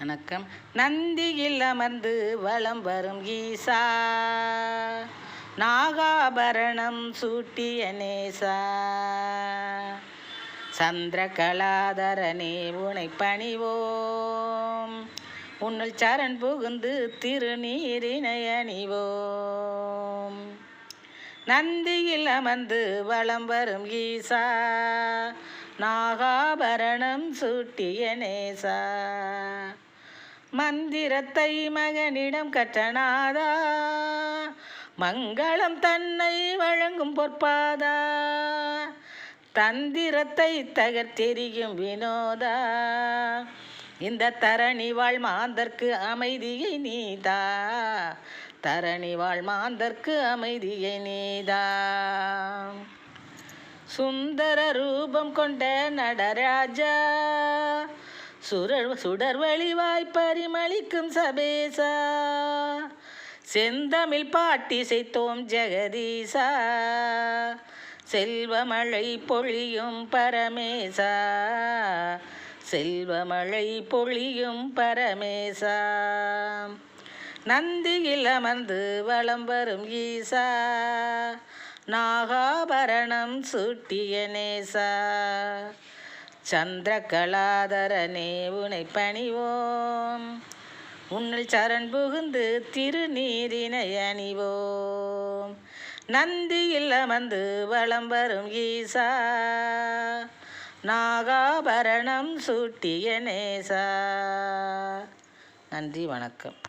வணக்கம். நந்தியில் அமர்ந்து வலம் வரும் ஈசா, நாகாபரணம் சூட்டிய நேசா, சந்திரகலாதரனே உனை பணிவோம், உன்னுள் சரண் புகுந்து திருநீரினை அணிவோம். நந்தியில் அமர்ந்து வலம் வரும் ஈசா, நாகாபரணம் சூட்டிய நேசா, மந்திரத்தை மகனிடம் கற்றனாதா, மங்களம் தன்னை வழங்கும் பொற்பாதா, தந்திரத்தை தகர்த்தெறியும் வினோதா, இந்த தரணி வாழ் மாந்தர்க்கு அமைதியை நீதா, தரணி வாழ் மாந்தர்க்கு அமைதியை நீதா. சுந்தர ரூபம் கொண்ட நடராஜா, சுடர் வழிவாய் பரிமளிக்கும் சபேசா, செந்தமிழ் பாட்டிசைத்தோம் ஜெகதீசா, செல்வமழை பொழியும் பரமேசா, செல்வமழை பொழியும் பரமேசா. நந்தியில் அமர்ந்து வலம் வரும் ஈசா, நாகாபரணம் சூட்டிய நேசா, சந்திரகலாதரனே உனை பணிவோம், உன்னில் சரண் புகுந்து திருநீரினை அணிவோம். நந்தியில் அமர்ந்து வலம் வரும் ஈசா, நாகாபரணம் சூட்டிய நேசா. நன்றி, வணக்கம்.